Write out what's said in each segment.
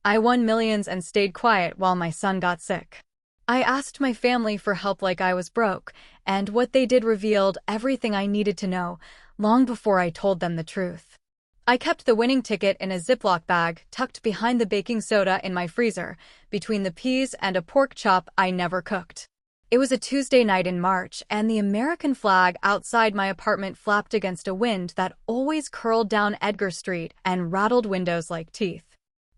I won millions and stayed quiet while my son got sick. I asked my family for help like I was broke, and what they did revealed everything I needed to know, long before I told them the truth. I kept the winning ticket in a Ziploc bag tucked behind the baking soda in my freezer, between the peas and a pork chop I never cooked. It was a Tuesday night in March, and the American flag outside my apartment flapped against a wind that always curled down Edgar Street and rattled windows like teeth.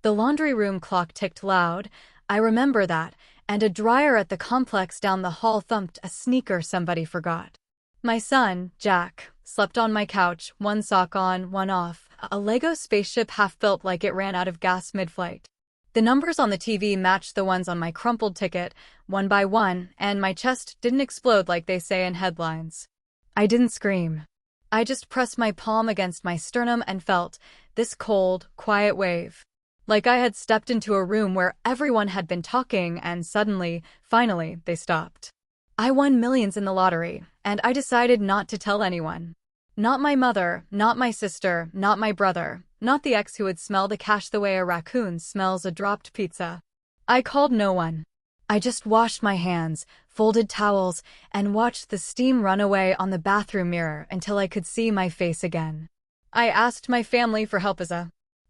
The laundry room clock ticked loud, I remember that, and a dryer at the complex down the hall thumped a sneaker somebody forgot. My son, Jack, slept on my couch, one sock on, one off, a Lego spaceship half-built like it ran out of gas mid-flight. The numbers on the TV matched the ones on my crumpled ticket, one by one, and my chest didn't explode like they say in headlines. I didn't scream. I just pressed my palm against my sternum and felt this cold, quiet wave. Like I had stepped into a room where everyone had been talking and suddenly, finally, they stopped. I won millions in the lottery, and I decided not to tell anyone. Not my mother, not my sister, not my brother, not the ex who would smell the cash the way a raccoon smells a dropped pizza. I called no one. I just washed my hands, folded towels, and watched the steam run away on the bathroom mirror until I could see my face again. I asked my family for help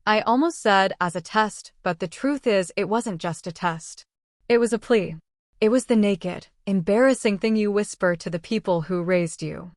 I almost said as a test, but the truth is it wasn't just a test. It was a plea. It was the naked, embarrassing thing you whisper to the people who raised you.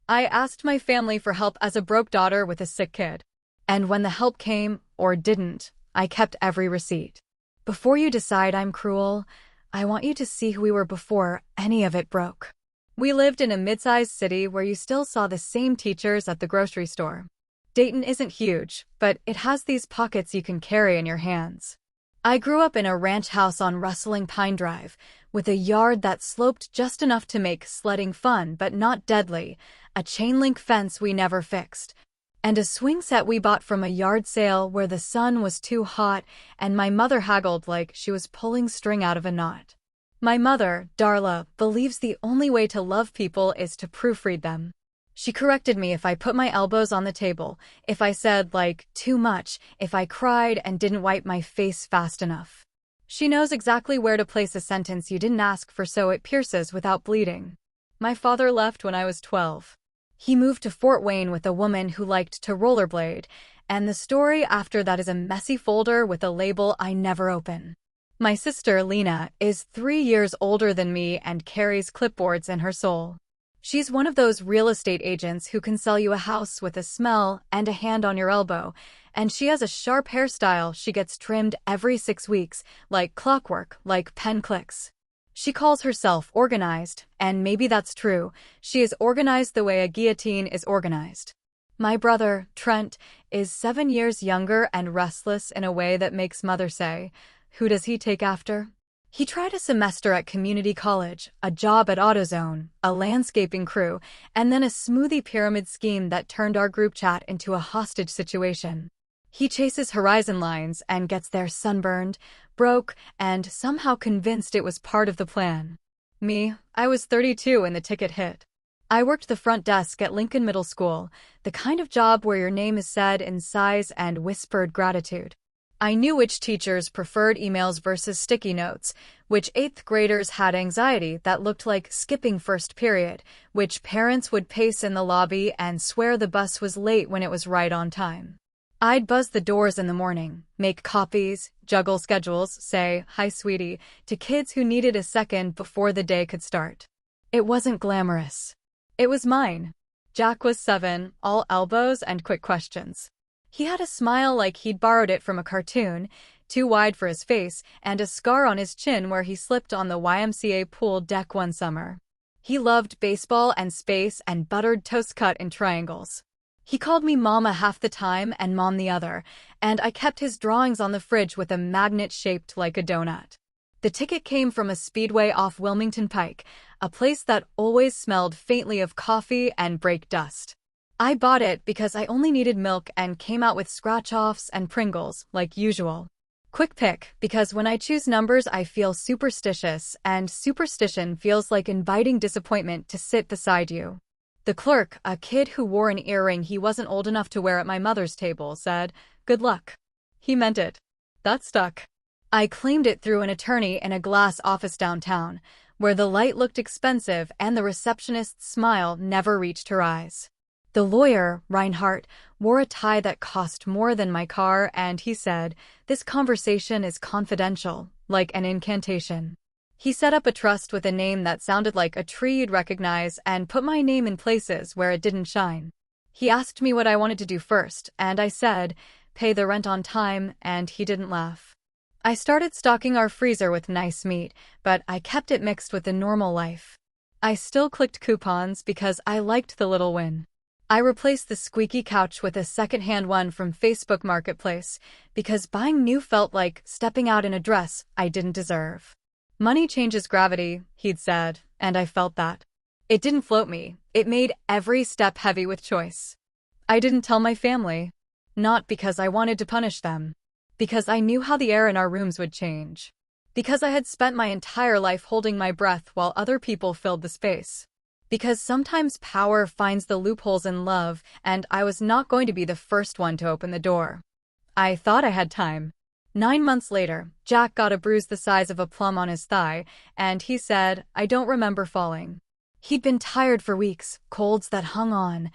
I asked my family for help as a broke daughter with a sick kid. And when the help came, or didn't, I kept every receipt. Before you decide I'm cruel, I want you to see who we were before any of it broke. We lived in a mid-sized city where you still saw the same teachers at the grocery store. Dayton isn't huge, but it has these pockets you can carry in your hands. I grew up in a ranch house on rustling Pine Drive, with a yard that sloped just enough to make sledding fun but not deadly, a chain-link fence we never fixed, and a swing set we bought from a yard sale where the sun was too hot and my mother haggled like she was pulling string out of a knot. My mother, Darla, believes the only way to love people is to proofread them. She corrected me if I put my elbows on the table, if I said, like, too much, if I cried and didn't wipe my face fast enough. She knows exactly where to place a sentence you didn't ask for so it pierces without bleeding. My father left when I was 12. He moved to Fort Wayne with a woman who liked to rollerblade, and the story after that is a messy folder with a label I never open. My sister, Lena, is 3 years older than me and carries clipboards in her soul. She's one of those real estate agents who can sell you a house with a smell and a hand on your elbow, and she has a sharp hairstyle she gets trimmed every 6 weeks, like clockwork, like pen clicks. She calls herself organized, and maybe that's true. She is organized the way a guillotine is organized. My brother, Trent, is 7 years younger and restless in a way that makes mother say, "Who does he take after?" He tried a semester at community college, a job at AutoZone, a landscaping crew, and then a smoothie pyramid scheme that turned our group chat into a hostage situation. He chases horizon lines and gets there sunburned, broke, and somehow convinced it was part of the plan. Me, I was 32 when the ticket hit. I worked the front desk at Lincoln Middle School, the kind of job where your name is said in sighs and whispered gratitude. I knew which teachers preferred emails versus sticky notes, which 8th graders had anxiety that looked like skipping first period, which parents would pace in the lobby and swear the bus was late when it was right on time. I'd buzz the doors in the morning, make copies, juggle schedules, say, "Hi, sweetie," to kids who needed a second before the day could start. It wasn't glamorous. It was mine. Jack was 7, all elbows and quick questions. He had a smile like he'd borrowed it from a cartoon, too wide for his face, and a scar on his chin where he slipped on the YMCA pool deck one summer. He loved baseball and space and buttered toast cut in triangles. He called me Mama half the time and Mom the other, and I kept his drawings on the fridge with a magnet shaped like a donut. The ticket came from a speedway off Wilmington Pike, a place that always smelled faintly of coffee and brake dust. I bought it because I only needed milk and came out with scratch-offs and Pringles, like usual. Quick pick, because when I choose numbers I feel superstitious, and superstition feels like inviting disappointment to sit beside you. The clerk, a kid who wore an earring he wasn't old enough to wear at my mother's table, said, "Good luck." He meant it. That stuck. I claimed it through an attorney in a glass office downtown, where the light looked expensive and the receptionist's smile never reached her eyes. The lawyer, Reinhardt, wore a tie that cost more than my car, and he said, "This conversation is confidential, like an incantation." He set up a trust with a name that sounded like a tree you'd recognize and put my name in places where it didn't shine. He asked me what I wanted to do first, and I said, pay the rent on time, and he didn't laugh. I started stocking our freezer with nice meat, but I kept it mixed with the normal life. I still clicked coupons because I liked the little win. I replaced the squeaky couch with a second-hand one from Facebook Marketplace because buying new felt like stepping out in a dress I didn't deserve. Money changes gravity, he'd said, and I felt that. It didn't float me. It made every step heavy with choice. I didn't tell my family. Not because I wanted to punish them. Because I knew how the air in our rooms would change. Because I had spent my entire life holding my breath while other people filled the space. Because sometimes power finds the loopholes in love, and I was not going to be the first one to open the door. I thought I had time. 9 months later, Jack got a bruise the size of a plum on his thigh, and he said, "I don't remember falling." He'd been tired for weeks, colds that hung on,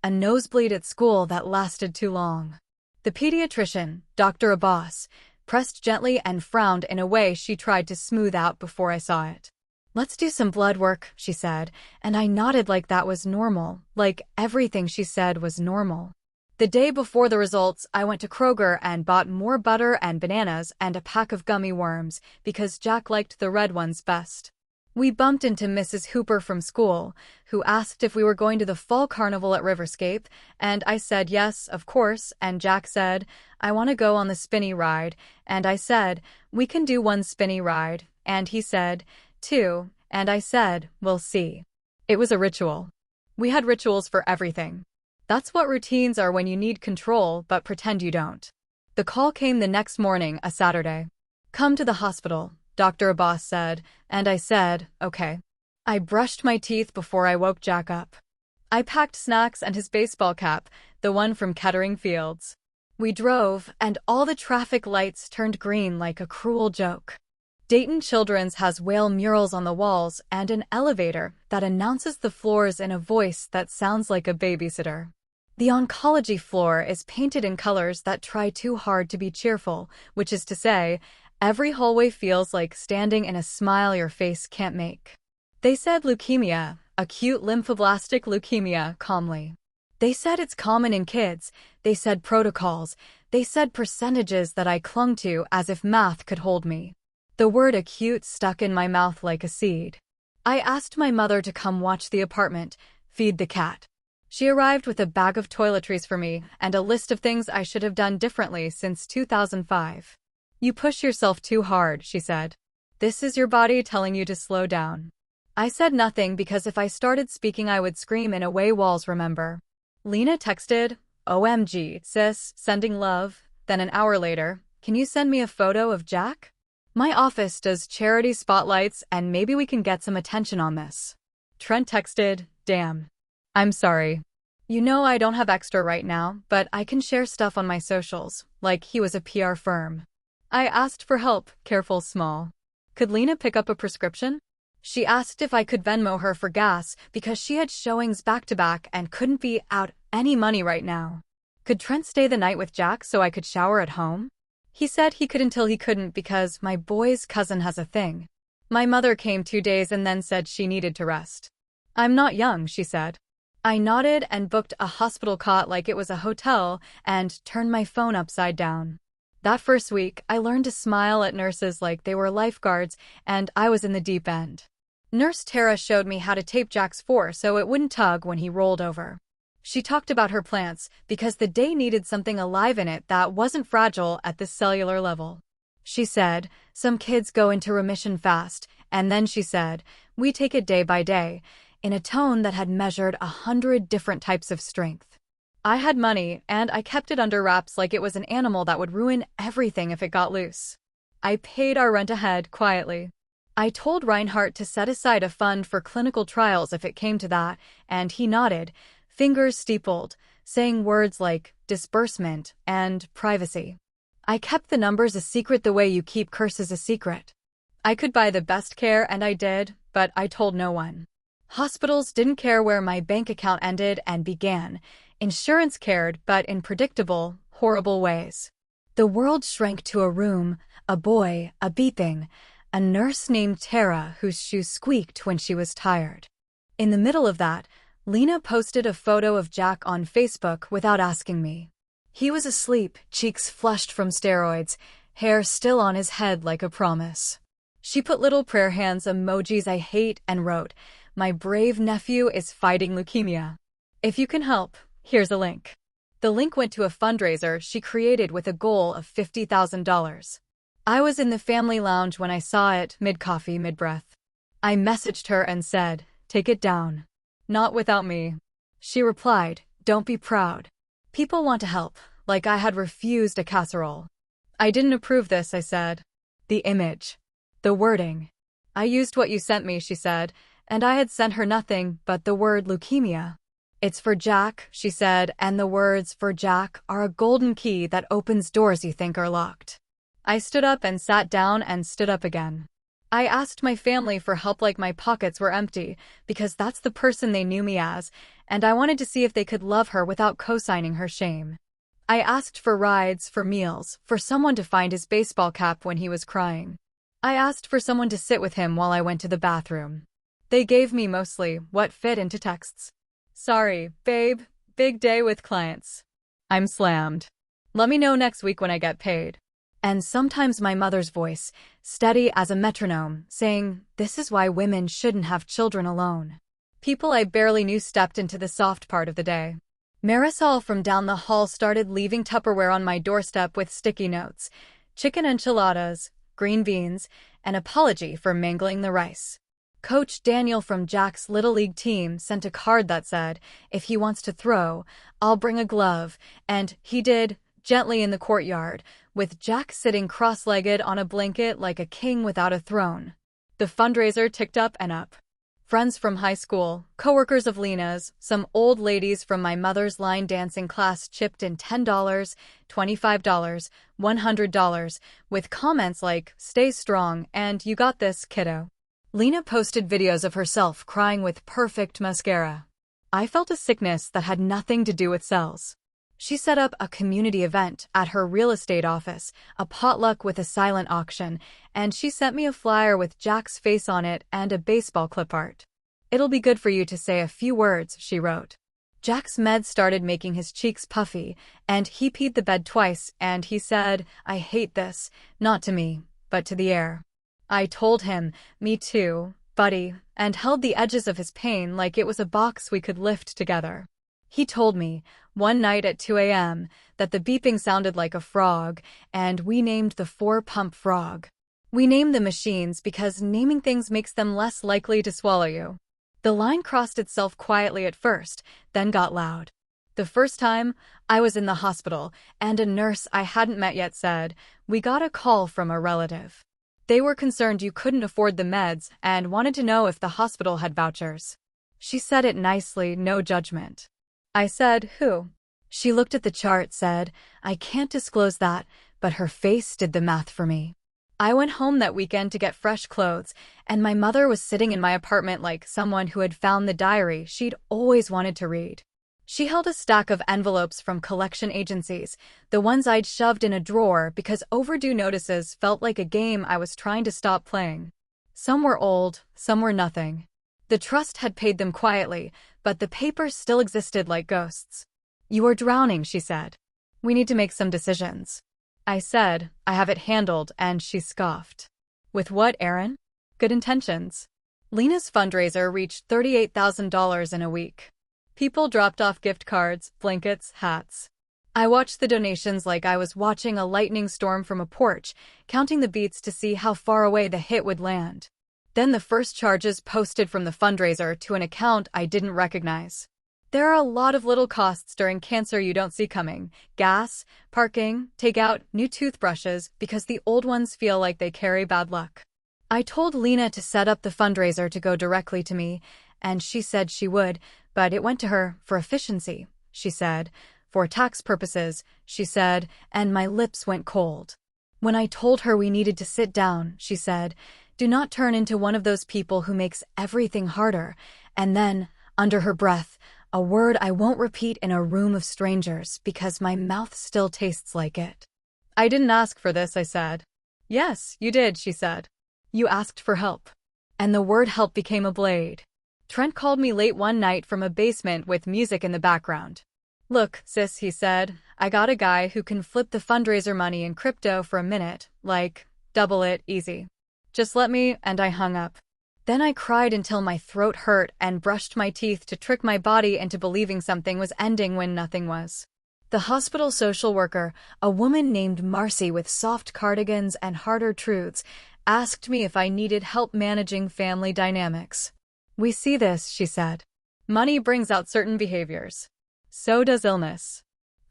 a nosebleed at school that lasted too long. The pediatrician, Dr. Abbas, pressed gently and frowned in a way she tried to smooth out before I saw it. "Let's do some blood work," she said, and I nodded like that was normal, like everything she said was normal. The day before the results, I went to Kroger and bought more butter and bananas and a pack of gummy worms because Jack liked the red ones best. We bumped into Mrs. Hooper from school, who asked if we were going to the fall carnival at Riverscape, and I said yes, of course, and Jack said, "I want to go on the spinny ride," and I said, "We can do one spinny ride," and he said, "Two," and I said, "We'll see." It was a ritual. We had rituals for everything. That's what routines are when you need control but pretend you don't. The call came the next morning, a Saturday. "Come to the hospital," Dr. Abbas said, and I said, "Okay." I brushed my teeth before I woke Jack up. I packed snacks and his baseball cap, the one from Kettering Fields. We drove, and all the traffic lights turned green like a cruel joke. Dayton Children's has whale murals on the walls and an elevator that announces the floors in a voice that sounds like a babysitter. The oncology floor is painted in colors that try too hard to be cheerful, which is to say, every hallway feels like standing in a smile your face can't make. They said leukemia, acute lymphoblastic leukemia, calmly. They said it's common in kids. They said protocols. They said percentages that I clung to as if math could hold me. The word acute stuck in my mouth like a seed. I asked my mother to come watch the apartment, feed the cat. She arrived with a bag of toiletries for me and a list of things I should have done differently since 2005. "You push yourself too hard," she said. "This is your body telling you to slow down." I said nothing because if I started speaking I would scream in a way walls remember. Lena texted, "OMG, sis, sending love." Then an hour later, "Can you send me a photo of Jack? My office does charity spotlights and maybe we can get some attention on this." Trent texted, "Damn. I'm sorry. You know I don't have extra right now, but I can share stuff on my socials," like he was a PR firm. I asked for help, careful small. Could Lena pick up a prescription? She asked if I could Venmo her for gas because she had showings back-to-back and couldn't be out any money right now. Could Trent stay the night with Jack so I could shower at home? He said he could until he couldn't because my boy's cousin has a thing. My mother came 2 days and then said she needed to rest. "I'm not young," she said. I nodded and booked a hospital cot like it was a hotel and turned my phone upside down. That first week, I learned to smile at nurses like they were lifeguards, and I was in the deep end. Nurse Tara showed me how to tape Jack's fore so it wouldn't tug when he rolled over. She talked about her plants because the day needed something alive in it that wasn't fragile at the cellular level. She said, "Some kids go into remission fast," and then she said, "We take it day by day," in a tone that had measured 100 different types of strength. I had money, and I kept it under wraps like it was an animal that would ruin everything if it got loose. I paid our rent ahead, quietly. I told Reinhardt to set aside a fund for clinical trials if it came to that, and he nodded, fingers steepled, saying words like disbursement and privacy. I kept the numbers a secret the way you keep curses a secret. I could buy the best care, and I did, but I told no one. Hospitals didn't care where my bank account ended and began. Insurance cared, but in predictable, horrible ways. The world shrank to a room, a boy, a beeping, a nurse named Tara whose shoes squeaked when she was tired. In the middle of that, Lena posted a photo of Jack on Facebook without asking me. He was asleep, cheeks flushed from steroids, hair still on his head like a promise. She put little prayer hands emojis I hate and wrote, "My brave nephew is fighting leukemia. If you can help, here's a link." The link went to a fundraiser she created with a goal of $50,000. I was in the family lounge when I saw it, mid-coffee, mid-breath. I messaged her and said, "Take it down." "Not without me." She replied, "Don't be proud. People want to help," like I had refused a casserole. "I didn't approve this," I said. "The image. The wording. I used what you sent me," she said, and I had sent her nothing but the word leukemia. "It's for Jack," she said, and the words "for Jack" are a golden key that opens doors you think are locked. I stood up and sat down and stood up again. I asked my family for help like my pockets were empty, because that's the person they knew me as, and I wanted to see if they could love her without co-signing her shame. I asked for rides, for meals, for someone to find his baseball cap when he was crying. I asked for someone to sit with him while I went to the bathroom. They gave me mostly what fit into texts. "Sorry, babe, big day with clients. I'm slammed. Let me know next week when I get paid." And sometimes my mother's voice, steady as a metronome, saying, "This is why women shouldn't have children alone." People I barely knew stepped into the soft part of the day. Marisol from down the hall started leaving Tupperware on my doorstep with sticky notes, chicken enchiladas, green beans, an apology for mangling the rice. Coach Daniel from Jack's Little League team sent a card that said, "If he wants to throw, I'll bring a glove," and he did, gently in the courtyard, with Jack sitting cross-legged on a blanket like a king without a throne. The fundraiser ticked up and up. Friends from high school, coworkers of Lena's, some old ladies from my mother's line dancing class chipped in $10, $25, $100, with comments like, "Stay strong," and "You got this, kiddo." Lena posted videos of herself crying with perfect mascara. I felt a sickness that had nothing to do with cells. She set up a community event at her real estate office, a potluck with a silent auction, and she sent me a flyer with Jack's face on it and a baseball clip art. "It'll be good for you to say a few words," she wrote. Jack's meds started making his cheeks puffy, and he peed the bed twice, and he said, "I hate this," not to me, but to the air. I told him, "Me too, buddy," and held the edges of his pain like it was a box we could lift together. He told me, one night at 2 a.m., that the beeping sounded like a frog, and we named the 4-pump frog. We named the machines because naming things makes them less likely to swallow you. The line crossed itself quietly at first, then got loud. The first time, I was in the hospital, and a nurse I hadn't met yet said, "We got a call from a relative. They were concerned you couldn't afford the meds and wanted to know if the hospital had vouchers." She said it nicely, no judgment. I said, "Who?" She looked at the chart, said, "I can't disclose that," but her face did the math for me. I went home that weekend to get fresh clothes, and my mother was sitting in my apartment like someone who had found the diary she'd always wanted to read. She held a stack of envelopes from collection agencies, the ones I'd shoved in a drawer because overdue notices felt like a game I was trying to stop playing. Some were old, some were nothing. The trust had paid them quietly, but the papers still existed like ghosts. "You are drowning," she said. "We need to make some decisions." I said, "I have it handled," and she scoffed. "With what, Aaron?" "Good intentions." Lena's fundraiser reached $38,000 in a week. People dropped off gift cards, blankets, hats. I watched the donations like I was watching a lightning storm from a porch, counting the beats to see how far away the hit would land. Then the first charges posted from the fundraiser to an account I didn't recognize. There are a lot of little costs during cancer you don't see coming. Gas, parking, takeout, new toothbrushes, because the old ones feel like they carry bad luck. I told Lena to set up the fundraiser to go directly to me, and she said she would, but it went to her for efficiency. She said, for tax purposes, she said, and my lips went cold. When I told her we needed to sit down, she said, do not turn into one of those people who makes everything harder. And then, under her breath, a word I won't repeat in a room of strangers because my mouth still tastes like it. I didn't ask for this, I said. Yes, you did, she said. You asked for help. And the word help became a blade. Trent called me late one night from a basement with music in the background. Look, sis, he said, I got a guy who can flip the fundraiser money in crypto for a minute, like, double it, easy. Just let me, and I hung up. Then I cried until my throat hurt and brushed my teeth to trick my body into believing something was ending when nothing was. The hospital social worker, a woman named Marcy with soft cardigans and harder truths, asked me if I needed help managing family dynamics. We see this, she said. Money brings out certain behaviors. So does illness.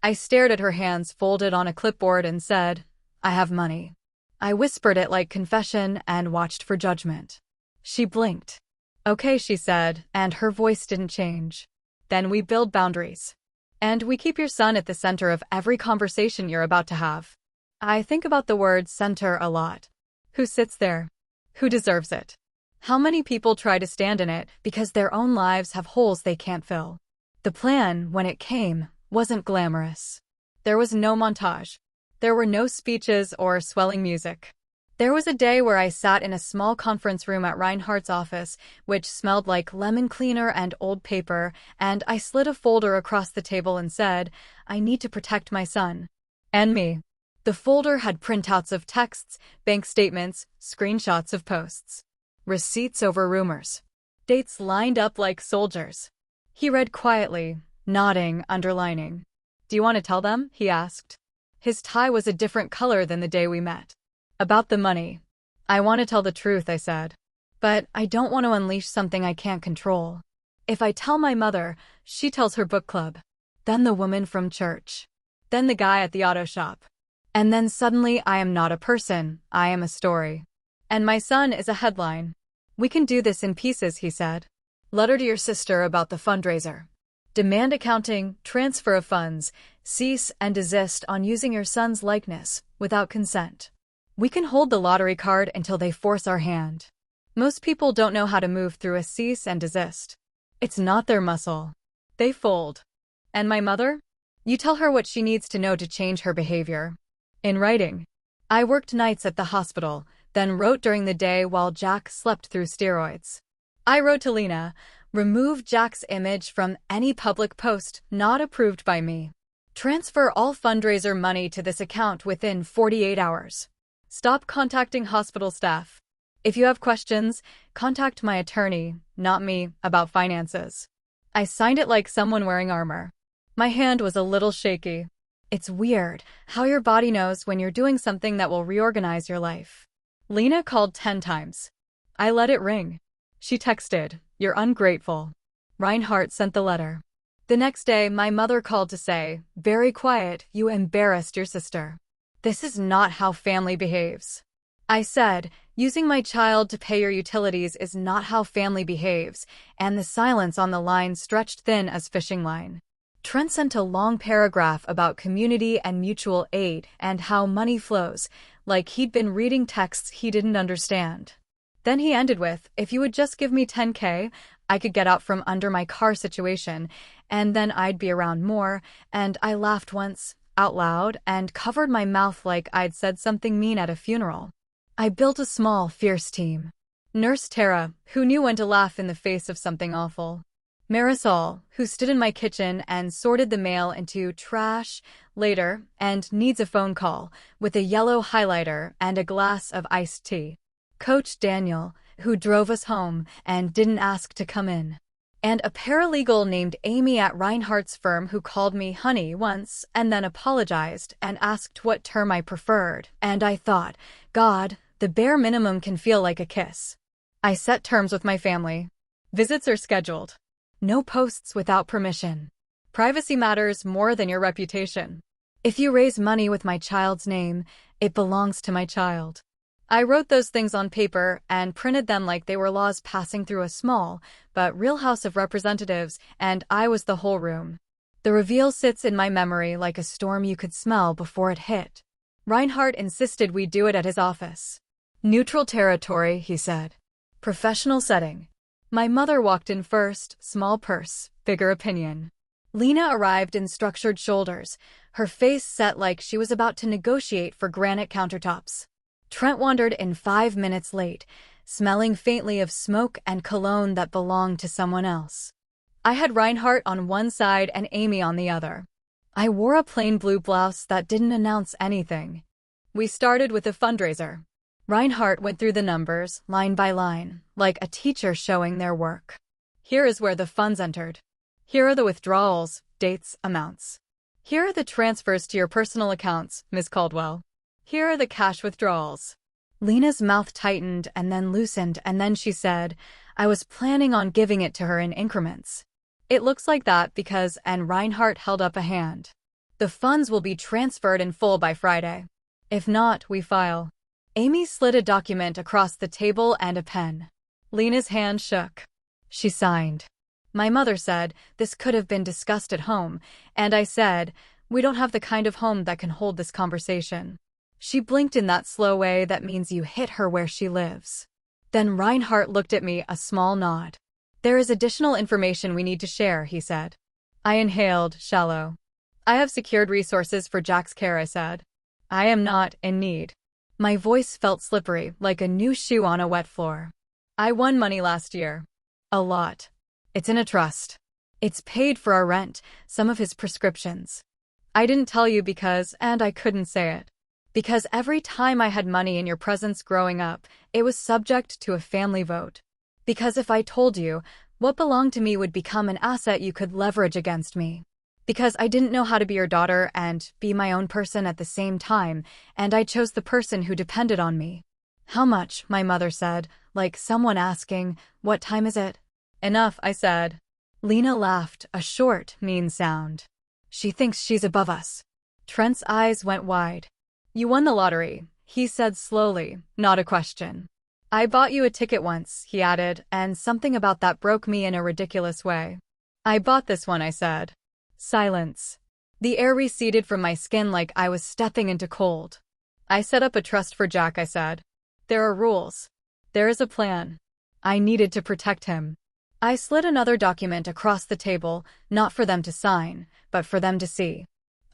I stared at her hands folded on a clipboard and said, I have money. I whispered it like confession and watched for judgment. She blinked. Okay, she said, and her voice didn't change. Then we build boundaries. And we keep your son at the center of every conversation you're about to have. I think about the word center a lot. Who sits there? Who deserves it? How many people try to stand in it because their own lives have holes they can't fill? The plan, when it came, wasn't glamorous. There was no montage. There were no speeches or swelling music. There was a day where I sat in a small conference room at Reinhardt's office, which smelled like lemon cleaner and old paper, and I slid a folder across the table and said, I need to protect my son. And me. The folder had printouts of texts, bank statements, screenshots of posts. Receipts over rumors. Dates lined up like soldiers. He read quietly, nodding, underlining. Do you want to tell them? He asked. His tie was a different color than the day we met. About the money. I want to tell the truth, I said. But I don't want to unleash something I can't control. If I tell my mother, she tells her book club. Then the woman from church. Then the guy at the auto shop. And then suddenly I am not a person, I am a story. And my son is a headline. We can do this in pieces, he said. Letter to your sister about the fundraiser. Demand accounting, transfer of funds, cease and desist on using your son's likeness, without consent. We can hold the lottery card until they force our hand. Most people don't know how to move through a cease and desist. It's not their muscle. They fold. And my mother? You tell her what she needs to know to change her behavior. In writing. I worked nights at the hospital, then wrote during the day while Jack slept through steroids. I wrote to Lena, remove Jack's image from any public post not approved by me. Transfer all fundraiser money to this account within 48 hours. Stop contacting hospital staff. If you have questions, contact my attorney, not me, about finances. I signed it like someone wearing armor. My hand was a little shaky. It's weird how your body knows when you're doing something that will reorganize your life. Lena called 10 times. I let it ring. She texted, "You're ungrateful." Reinhardt sent the letter. The next day, my mother called to say, "Very quiet, you embarrassed your sister. This is not how family behaves." I said, "Using my child to pay your utilities is not how family behaves," and the silence on the line stretched thin as fishing line. Trent sent a long paragraph about community and mutual aid and how money flows, like he'd been reading texts he didn't understand. Then he ended with, "If you would just give me $10K, I could get out from under my car situation, and then I'd be around more," and I laughed once, out loud, and covered my mouth like I'd said something mean at a funeral. I built a small, fierce team. Nurse Tara, who knew when to laugh in the face of something awful. Marisol, who stood in my kitchen and sorted the mail into trash later and needs a phone call, with a yellow highlighter and a glass of iced tea. Coach Daniel, who drove us home and didn't ask to come in. And a paralegal named Amy at Reinhardt's firm who called me honey once and then apologized and asked what term I preferred, and I thought, God, the bare minimum can feel like a kiss. I set terms with my family. Visits are scheduled. No posts without permission. Privacy matters more than your reputation. If you raise money with my child's name, it belongs to my child. I wrote those things on paper and printed them like they were laws passing through a small, but real House of Representatives, and I was the whole room. The reveal sits in my memory like a storm you could smell before it hit. Reinhardt insisted we do it at his office. Neutral territory, he said. Professional setting. My mother walked in first, small purse, bigger opinion. Lena arrived in structured shoulders, her face set like she was about to negotiate for granite countertops. Trent wandered in 5 minutes late, smelling faintly of smoke and cologne that belonged to someone else. I had Reinhardt on one side and Amy on the other. I wore a plain blue blouse that didn't announce anything. We started with a fundraiser. Reinhardt went through the numbers, line by line, like a teacher showing their work. Here is where the funds entered. Here are the withdrawals, dates, amounts. Here are the transfers to your personal accounts, Ms. Caldwell. Here are the cash withdrawals. Lena's mouth tightened and then loosened, and then she said, I was planning on giving it to her in increments. It looks like that because, and Reinhardt held up a hand. The funds will be transferred in full by Friday. If not, we file. Amy slid a document across the table and a pen. Lena's hand shook. She signed. My mother said, this could have been discussed at home, and I said, we don't have the kind of home that can hold this conversation. She blinked in that slow way that means you hit her where she lives. Then Reinhardt looked at me, a small nod. There is additional information we need to share, he said. I inhaled, shallow. I have secured resources for Jack's care, I said. I am not in need. My voice felt slippery, like a new shoe on a wet floor. I won money last year. A lot. It's in a trust. It's paid for our rent, some of his prescriptions. I didn't tell you because, and I couldn't say it. Because every time I had money in your presence growing up, it was subject to a family vote. Because if I told you, what belonged to me would become an asset you could leverage against me. Because I didn't know how to be your daughter and be my own person at the same time, and I chose the person who depended on me. How much, my mother said, like someone asking, what time is it? Enough, I said. Lena laughed, a short, mean sound. She thinks she's above us. Trent's eyes went wide. You won the lottery, he said slowly, not a question. I bought you a ticket once, he added, and something about that broke me in a ridiculous way. I bought this one, I said. Silence. The air receded from my skin like I was stepping into cold. I set up a trust for Jack, I said. There are rules. There is a plan. I needed to protect him. I slid another document across the table, not for them to sign, but for them to see.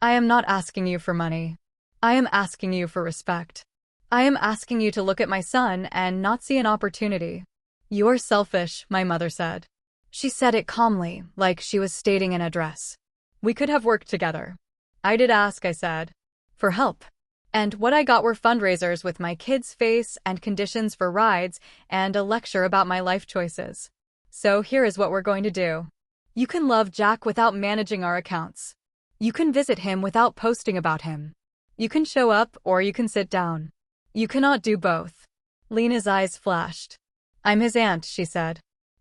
I am not asking you for money. I am asking you for respect. I am asking you to look at my son and not see an opportunity. You're selfish, my mother said. She said it calmly, like she was stating an address. We could have worked together. I did ask, I said. For help. And what I got were fundraisers with my kid's face and conditions for rides and a lecture about my life choices. So here is what we're going to do. You can love Jack without managing our accounts. You can visit him without posting about him. You can show up or you can sit down. You cannot do both. Lena's eyes flashed. I'm his aunt, she said.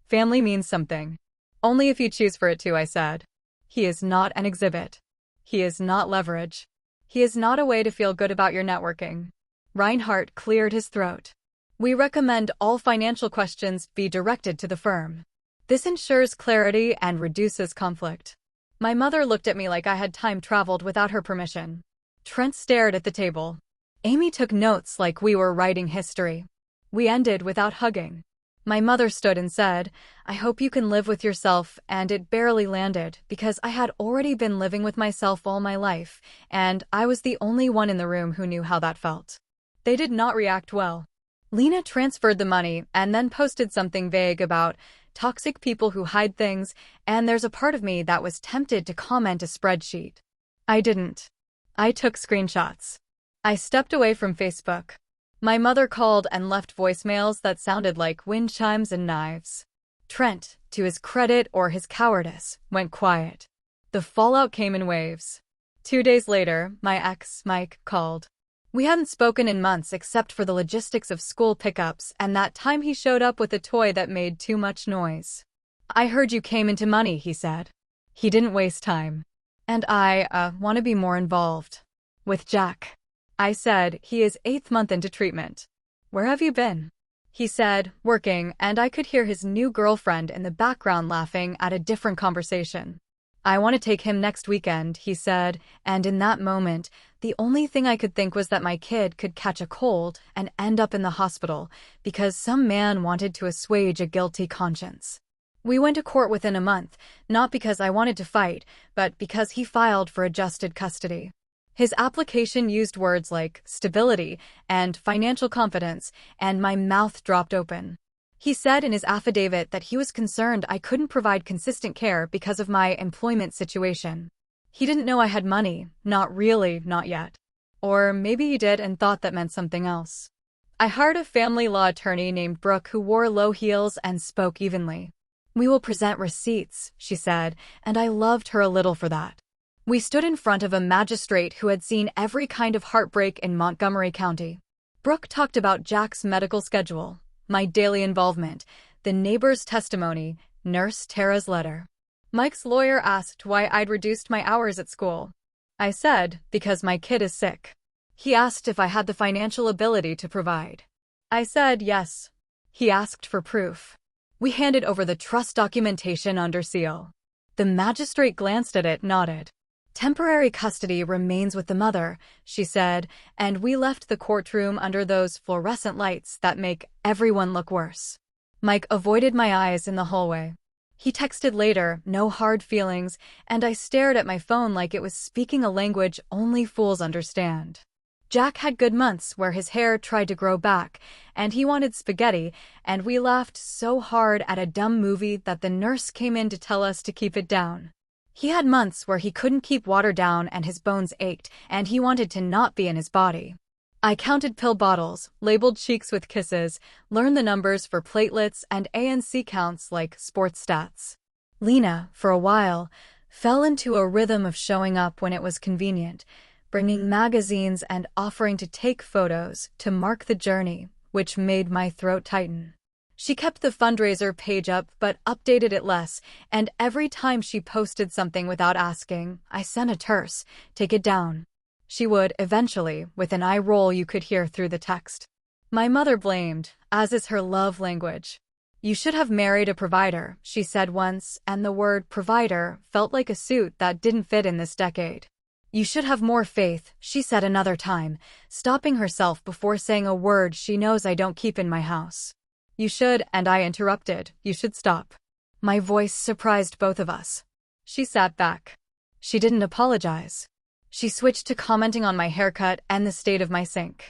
Family means something. Only if you choose for it to, I said. He is not an exhibit. He is not leverage. He is not a way to feel good about your networking. Reinhardt cleared his throat. We recommend all financial questions be directed to the firm. This ensures clarity and reduces conflict. My mother looked at me like I had time traveled without her permission. Trent stared at the table. Amy took notes like we were writing history. We ended without hugging. My mother stood and said, I hope you can live with yourself, and it barely landed because I had already been living with myself all my life, and I was the only one in the room who knew how that felt. They did not react well. Lena transferred the money and then posted something vague about toxic people who hide things, and there's a part of me that was tempted to comment a spreadsheet. I didn't. I took screenshots. I stepped away from Facebook. My mother called and left voicemails that sounded like wind chimes and knives. Trent, to his credit or his cowardice, went quiet. The fallout came in waves. 2 days later, my ex, Mike, called. We hadn't spoken in months except for the logistics of school pickups, and that time he showed up with a toy that made too much noise. I heard you came into money, he said. He didn't waste time. And I want to be more involved. With Jack. I said, he is 8th month into treatment. Where have you been? He said, working, and I could hear his new girlfriend in the background laughing at a different conversation. "I want to take him next weekend," he said, and in that moment, the only thing I could think was that my kid could catch a cold and end up in the hospital because some man wanted to assuage a guilty conscience. We went to court within a month, not because I wanted to fight, but because he filed for adjusted custody. His application used words like stability and financial confidence, and my mouth dropped open. He said in his affidavit that he was concerned I couldn't provide consistent care because of my employment situation. He didn't know I had money, not really, not yet. Or maybe he did and thought that meant something else. I hired a family law attorney named Brooke who wore low heels and spoke evenly. "We will present receipts," she said, and I loved her a little for that. We stood in front of a magistrate who had seen every kind of heartbreak in Montgomery County. Brooke talked about Jack's medical schedule, my daily involvement, the neighbor's testimony, Nurse Tara's letter. Mike's lawyer asked why I'd reduced my hours at school. I said, because my kid is sick. He asked if I had the financial ability to provide. I said yes. He asked for proof. We handed over the trust documentation under seal. The magistrate glanced at it, nodded. "Temporary custody remains with the mother," she said, and we left the courtroom under those fluorescent lights that make everyone look worse. Mike avoided my eyes in the hallway. He texted later, "No hard feelings," and I stared at my phone like it was speaking a language only fools understand. Jack had good months where his hair tried to grow back, and he wanted spaghetti, and we laughed so hard at a dumb movie that the nurse came in to tell us to keep it down. He had months where he couldn't keep water down and his bones ached, and he wanted to not be in his body. I counted pill bottles, labeled cheeks with kisses, learned the numbers for platelets and ANC counts like sports stats. Lena, for a while, fell into a rhythm of showing up when it was convenient, bringing magazines and offering to take photos to mark the journey, which made my throat tighten. She kept the fundraiser page up but updated it less, and every time she posted something without asking, I sent a terse, "Take it down." She would, eventually, with an eye roll you could hear through the text. My mother blamed, as is her love language. "You should have married a provider," she said once, and the word provider felt like a suit that didn't fit in this decade. "You should have more faith," she said another time, stopping herself before saying a word she knows I don't keep in my house. "You should," and I interrupted, "You should stop." My voice surprised both of us. She sat back. She didn't apologize. She switched to commenting on my haircut and the state of my sink.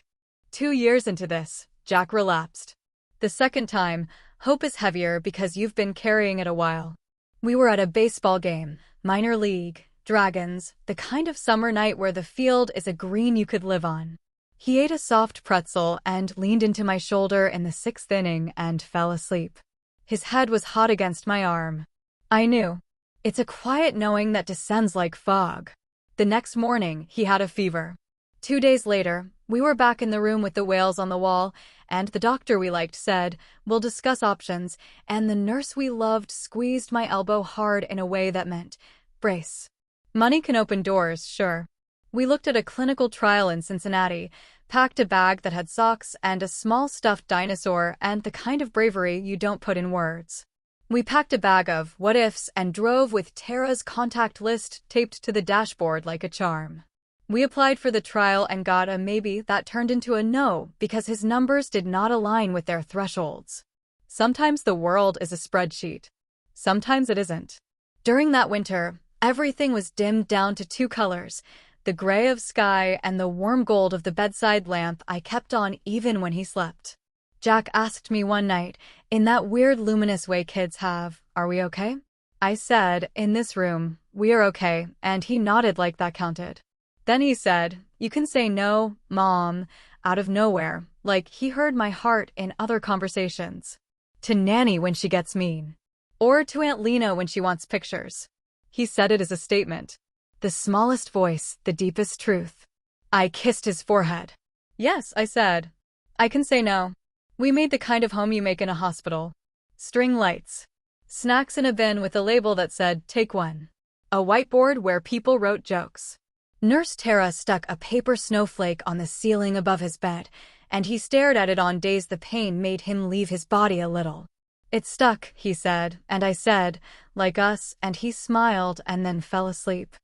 2 years into this, Jack relapsed. The second time, hope is heavier because you've been carrying it a while. We were at a baseball game, minor league, Dragons, the kind of summer night where the field is a green you could live on. He ate a soft pretzel and leaned into my shoulder in the 6th inning and fell asleep. His head was hot against my arm. I knew. It's a quiet knowing that descends like fog. The next morning, he had a fever. 2 days later, we were back in the room with the whales on the wall, and the doctor we liked said, "We'll discuss options," and the nurse we loved squeezed my elbow hard in a way that meant, "Brace." Money can open doors, sure. We looked at a clinical trial in Cincinnati, packed a bag that had socks and a small stuffed dinosaur and the kind of bravery you don't put in words. We packed a bag of what-ifs and drove with Tara's contact list taped to the dashboard like a charm. We applied for the trial and got a maybe that turned into a no because his numbers did not align with their thresholds. Sometimes the world is a spreadsheet. Sometimes it isn't. During that winter, everything was dimmed down to 2 colors, the gray of sky and the warm gold of the bedside lamp I kept on even when he slept. Jack asked me one night, in that weird luminous way kids have, "Are we okay?" I said, "In this room, we are okay," and he nodded like that counted. Then he said, "You can say no, Mom," out of nowhere, like he heard my heart in other conversations. To Nanny when she gets mean. Or to Aunt Lena when she wants pictures. He said it as a statement. The smallest voice, the deepest truth. I kissed his forehead. "Yes," I said. "I can say no. We made the kind of home you make in a hospital. String lights. Snacks in a bin with a label that said, 'Take one.' A whiteboard where people wrote jokes." Nurse Tara stuck a paper snowflake on the ceiling above his bed, and he stared at it on days the pain made him leave his body a little. "It stuck," he said, and I said, "Like us," and he smiled and then fell asleep.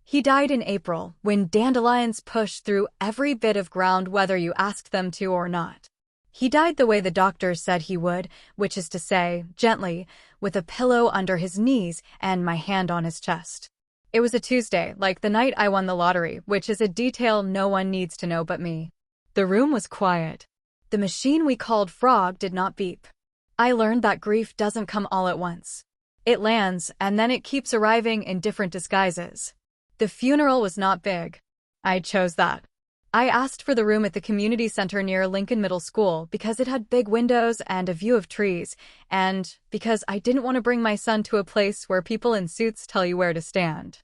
He died in April, when dandelions push through every bit of ground whether you asked them to or not. He died the way the doctors said he would, which is to say, gently, with a pillow under his knees and my hand on his chest. It was a Tuesday, like the night I won the lottery, which is a detail no one needs to know but me. The room was quiet. The machine we called Frog did not beep. I learned that grief doesn't come all at once. It lands, and then it keeps arriving in different disguises. The funeral was not big. I chose that. I asked for the room at the community center near Lincoln Middle School because it had big windows and a view of trees, and because I didn't want to bring my son to a place where people in suits tell you where to stand.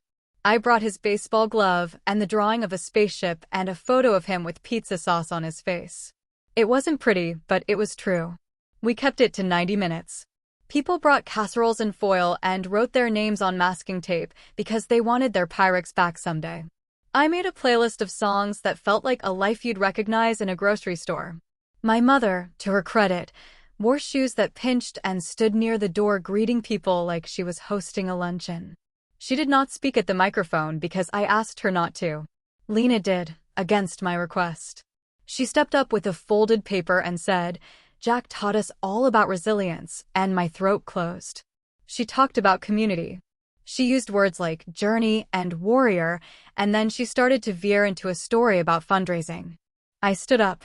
I brought his baseball glove and the drawing of a spaceship and a photo of him with pizza sauce on his face. It wasn't pretty, but it was true. We kept it to 90 minutes. People brought casseroles and foil and wrote their names on masking tape because they wanted their Pyrex back someday. I made a playlist of songs that felt like a life you'd recognize in a grocery store. My mother, to her credit, wore shoes that pinched and stood near the door greeting people like she was hosting a luncheon. She did not speak at the microphone because I asked her not to. Lena did, against my request. She stepped up with a folded paper and said, "Jack taught us all about resilience," and my throat closed. She talked about community. She used words like journey and warrior, and then she started to veer into a story about fundraising. I stood up.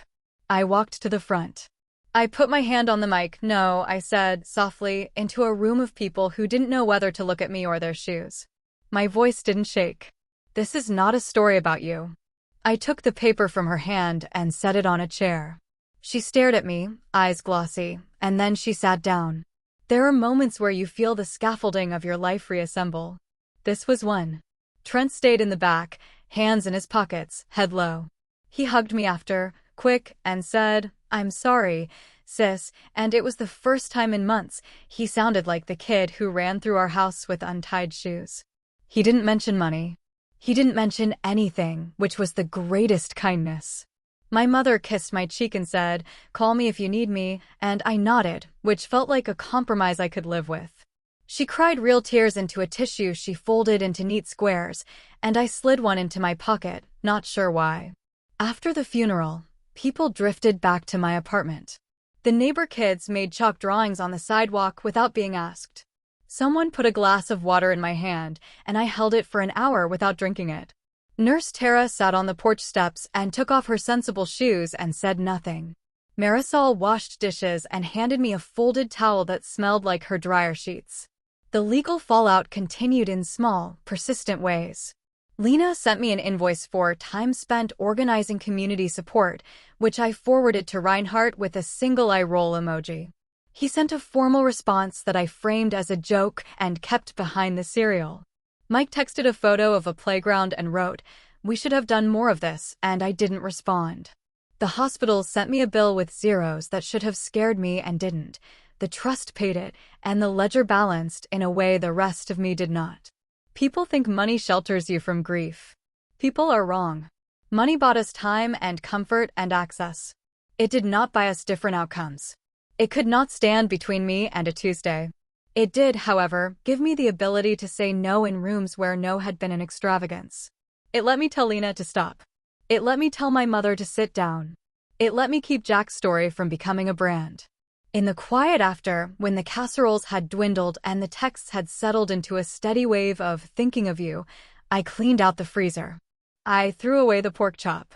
I walked to the front. I put my hand on the mic. "No," I said, softly, into a room of people who didn't know whether to look at me or their shoes. My voice didn't shake. "This is not a story about you." I took the paper from her hand and set it on a chair. She stared at me, eyes glossy, and then she sat down. There are moments where you feel the scaffolding of your life reassemble. This was one. Trent stayed in the back, hands in his pockets, head low. He hugged me after, quick, and said, "I'm sorry, sis," and it was the first time in months he sounded like the kid who ran through our house with untied shoes. He didn't mention money. He didn't mention anything, which was the greatest kindness. My mother kissed my cheek and said, "Call me if you need me," and I nodded, which felt like a compromise I could live with. She cried real tears into a tissue she folded into neat squares, and I slid one into my pocket, not sure why. After the funeral, people drifted back to my apartment. The neighbor kids made chalk drawings on the sidewalk without being asked. Someone put a glass of water in my hand, and I held it for an hour without drinking it. Nurse Tara sat on the porch steps and took off her sensible shoes and said nothing. Marisol washed dishes and handed me a folded towel that smelled like her dryer sheets. The legal fallout continued in small, persistent ways. Lena sent me an invoice for time spent organizing community support, which I forwarded to Reinhardt with a single eye roll emoji. He sent a formal response that I framed as a joke and kept behind the cereal. Mike texted a photo of a playground and wrote, "We should have done more of this," and I didn't respond. The hospital sent me a bill with zeros that should have scared me and didn't. The trust paid it, and the ledger balanced in a way the rest of me did not. People think money shelters you from grief. People are wrong. Money bought us time and comfort and access. It did not buy us different outcomes. It could not stand between me and a Tuesday. It did, however, give me the ability to say no in rooms where no had been an extravagance. It let me tell Lena to stop. It let me tell my mother to sit down. It let me keep Jack's story from becoming a brand. In the quiet after, when the casseroles had dwindled and the texts had settled into a steady wave of thinking of you, I cleaned out the freezer. I threw away the pork chop.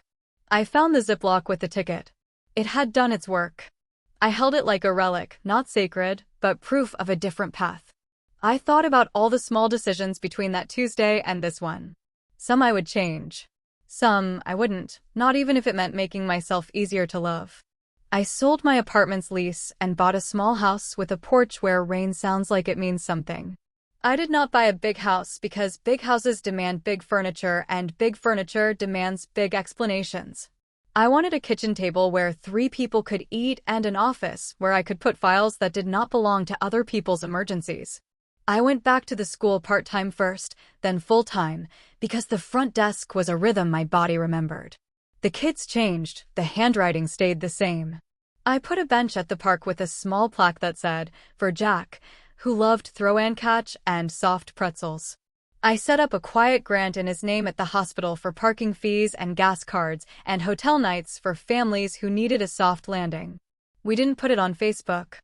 I found the Ziploc with the ticket. It had done its work. I held it like a relic, not sacred, but proof of a different path. I thought about all the small decisions between that Tuesday and this one. Some I would change. Some I wouldn't, not even if it meant making myself easier to love. I sold my apartment's lease and bought a small house with a porch where rain sounds like it means something. I did not buy a big house because big houses demand big furniture and big furniture demands big explanations. I wanted a kitchen table where 3 people could eat and an office where I could put files that did not belong to other people's emergencies. I went back to the school part-time first, then full-time, because the front desk was a rhythm my body remembered. The kids changed, the handwriting stayed the same. I put a bench at the park with a small plaque that said, "For Jack, who loved throw and catch and soft pretzels." I set up a quiet grant in his name at the hospital for parking fees and gas cards and hotel nights for families who needed a soft landing. We didn't put it on Facebook.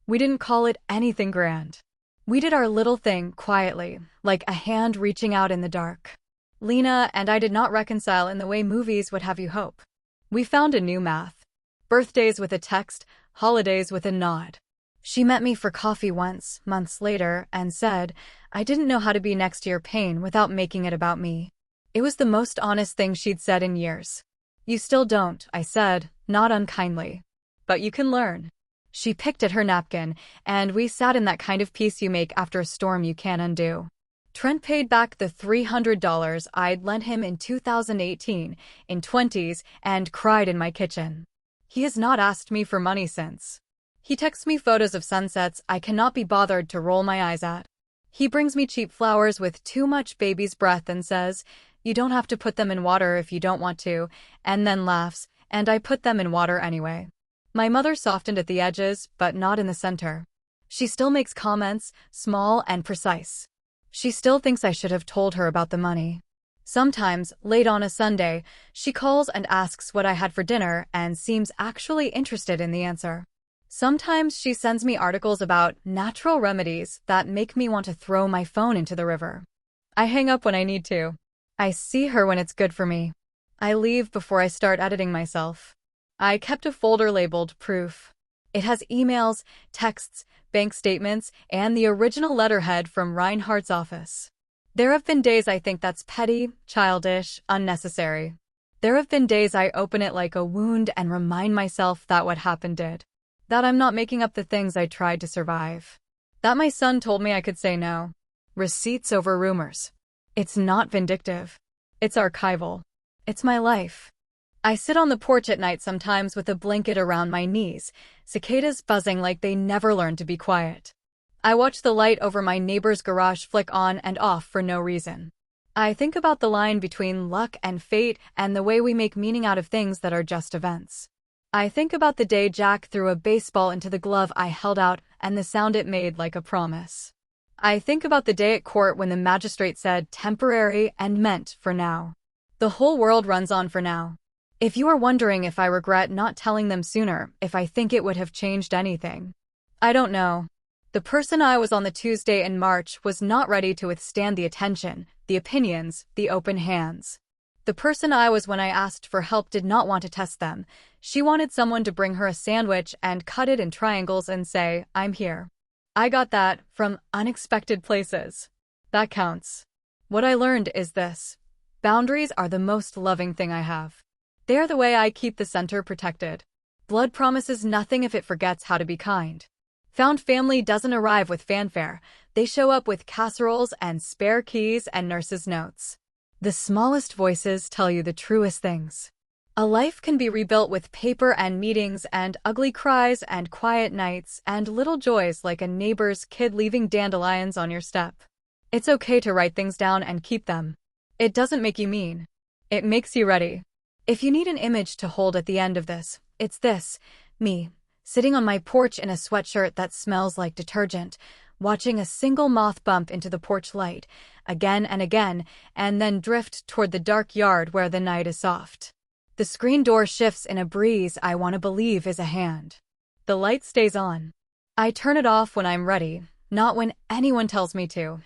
We didn't call it anything grand. We did our little thing quietly, like a hand reaching out in the dark. Lena and I did not reconcile in the way movies would have you hope. We found a new math. Birthdays with a text, holidays with a nod. She met me for coffee once, months later, and said, "I didn't know how to be next to your pain without making it about me." It was the most honest thing she'd said in years. "You still don't," I said, not unkindly. "But you can learn." She picked at her napkin, and we sat in that kind of peace you make after a storm you can't undo. Trent paid back the $300 I'd lent him in 2018, in 20s, and cried in my kitchen. He has not asked me for money since. He texts me photos of sunsets I cannot be bothered to roll my eyes at. He brings me cheap flowers with too much baby's breath and says, "You don't have to put them in water if you don't want to," and then laughs, and I put them in water anyway. My mother softened at the edges, but not in the center. She still makes comments, small and precise. She still thinks I should have told her about the money. Sometimes, late on a Sunday, she calls and asks what I had for dinner and seems actually interested in the answer. Sometimes she sends me articles about natural remedies that make me want to throw my phone into the river. I hang up when I need to. I see her when it's good for me. I leave before I start editing myself. I kept a folder labeled Proof. It has emails, texts, bank statements, and the original letterhead from Reinhardt's office. There have been days I think that's petty, childish, unnecessary. There have been days I open it like a wound and remind myself that what happened did. That I'm not making up the things I tried to survive. That my son told me I could say no. Receipts over rumors. It's not vindictive. It's archival. It's my life. I sit on the porch at night sometimes with a blanket around my knees, cicadas buzzing like they never learned to be quiet. I watch the light over my neighbor's garage flick on and off for no reason. I think about the line between luck and fate and the way we make meaning out of things that are just events. I think about the day Jack threw a baseball into the glove I held out and the sound it made like a promise. I think about the day at court when the magistrate said temporary and meant for now. The whole world runs on for now. If you are wondering if I regret not telling them sooner, if I think it would have changed anything, I don't know. The person I was on the Tuesday in March was not ready to withstand the attention, the opinions, the open hands. The person I was when I asked for help did not want to test them. She wanted someone to bring her a sandwich and cut it in triangles and say, "I'm here." I got that from unexpected places. That counts. What I learned is this. Boundaries are the most loving thing I have. They are the way I keep the center protected. Blood promises nothing if it forgets how to be kind. Found family doesn't arrive with fanfare. They show up with casseroles and spare keys and nurses' notes. The smallest voices tell you the truest things. A life can be rebuilt with paper and meetings and ugly cries and quiet nights and little joys like a neighbor's kid leaving dandelions on your step. It's okay to write things down and keep them. It doesn't make you mean. It makes you ready. If you need an image to hold at the end of this, it's this, me, sitting on my porch in a sweatshirt that smells like detergent, watching a single moth bump into the porch light, again and again, and then drift toward the dark yard where the night is soft. The screen door shifts in a breeze I want to believe is a hand. The light stays on. I turn it off when I'm ready, not when anyone tells me to.